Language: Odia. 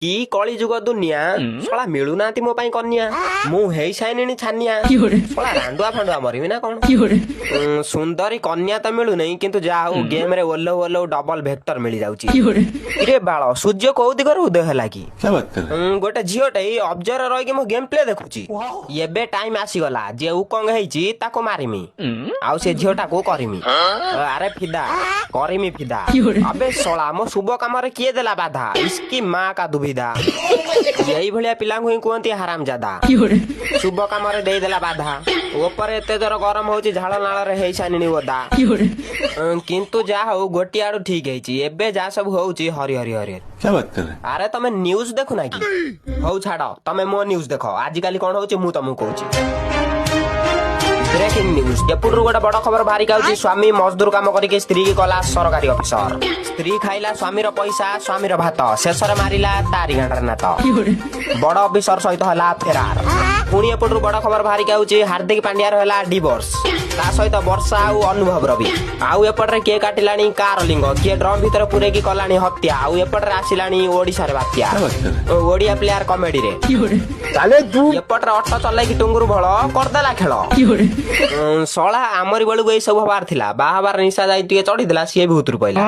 କି କଳି ଯୁଗ ଦୁନିଆ ଶଳା ମିଳୁନାହାନ୍ତି ମୋ ପାଇଁ କନ୍ୟା ମୁଁ ହେଇ ସାଇନିଣି ଛାନିଆ ଶଳା ରାଣ୍ଡୁଆ ଫାଣ୍ଡୁଆ ମରିବି ନା କଣ ସୁନ୍ଦରୀ କନ୍ୟା ତ ମିଳୁନାହିଁ କିନ୍ତୁ ଯାହା ହଉ ଗେମ୍ ରେ ଓଲଉ ଓଲଉ ଡବଲ ଭେକ୍ଟର ମିଳିଯାଉଛି ଇରେ ବାଳ ସୂର୍ଯ୍ୟ କୋଉ ଦିଗରୁ ଉଦୟ ହେଲା କି ଗୋଟେ ଝିଅଟେ ଅବଜର ରହିକି ମୋ ଗେମ୍ ପ୍ଲେ ଦେଖୁଛି ଏବେ ଟାଇମ ଆସିଗଲା ଯିଏ ଉକଙ୍ଗ ହେଇଛି ତାକୁ ମାରିମି ଆଉ ସେ ଝିଅଟାକୁ କରିମି ଆରେ ଫିଦା କରିମି ଫିଦା ଆବେ ଶଳା ମୋ ଶୁଭ କାମରେ କିଏ ଦେଲା ବାଧା ଇସ୍କି ମା କା ଦୁବିଧା ଏଇଭଳିଆ ପିଲାଙ୍କୁ ହିଁ କୁହନ୍ତି ହାରାମ ଜାଦା ଶୁଭ କାମରେ ଦେଇଦେଲା ବାଧା ଉପରେ ଏତେ ଜୋର ଗରମ ହଉଛି ଝାଳ ନାଳରେ ହେଇ ସାରିଣି ଓଦା କିନ୍ତୁ ଯାହା ହଉ ଗୋଟିଏ ଆଡୁ ଠିକ ହେଇଛି ଏବେ ଯାହା ସବୁ ହଉଛି ହରି ହରି ହରି ଆରେ ତମେ ନ୍ୟୁଜ ଦେଖୁନା କି ହଉ ଛାଡ ତମେ ମୋ ନ୍ୟୁଜ ଦେଖ ଆଜିକାଲି କଣ ହଉଛି ମୁଁ ତମକୁ କହୁଛି ବ୍ରେକିଂ ନ୍ୟୁଜ ଏପଟରୁ ଗୋଟେ ବଡ ଖବର ବାହାରି ଯାଉଛି ସ୍ୱାମୀ ମଜଦୁର କାମ କରିକି ସ୍ତ୍ରୀ କି କଲା ସରକାରୀ ଅଫିସର ସ୍ତ୍ରୀ ଖାଇଲା ସ୍ୱାମୀର ପଇସା ସ୍ୱାମୀର ଭାତ ଶେଷରେ ମାରିଲା ତାରି ଗାଣ୍ଡରେ ନାତ ବଡ ଅଫିସର ସହିତ ହେଲା ଫେରାର ପୁଣି ଏପଟରୁ ବଡ ଖବର ବାହାରି ଯାଉଛି ହାର୍ଦ୍ଦିକ ପାଣ୍ଡ୍ୟାର ହେଲା ଡିଭୋର୍ସ ତା ସହିତ ବର୍ଷା ଆଉ ଅନୁଭବର ବି ଆଉ ଏପଟରେ କିଏ କାଟିଲାଣି କାର ଲିଙ୍ଗ କିଏ ଡ୍ରମ୍ ଭିତରେ ପୁରେଇକି କଲାଣି ହତ୍ୟା ଆଉ ଏପଟରେ ଆସିଲାଣି ଓଡିଶାରେ ବାତ୍ୟା ଓଡିଆ ପ୍ଲେୟାର କମେଡିରେ ଏପଟରେ ଅଟୋ ଚଲେଇକି ଟୁଙ୍ଗୁରୁ ଭଳ କରିଦେଲା ଖେଳ ଶଳା ଆମରି ବେଳକୁ ଏଇ ସବୁ ହବାର ଥିଲା ବାହା ହବାର ନିଶା ଯାଇ ଟିକେ ଚଢିଥିଲା ସିଏ ବି ଉତରୁ ପଇଲା।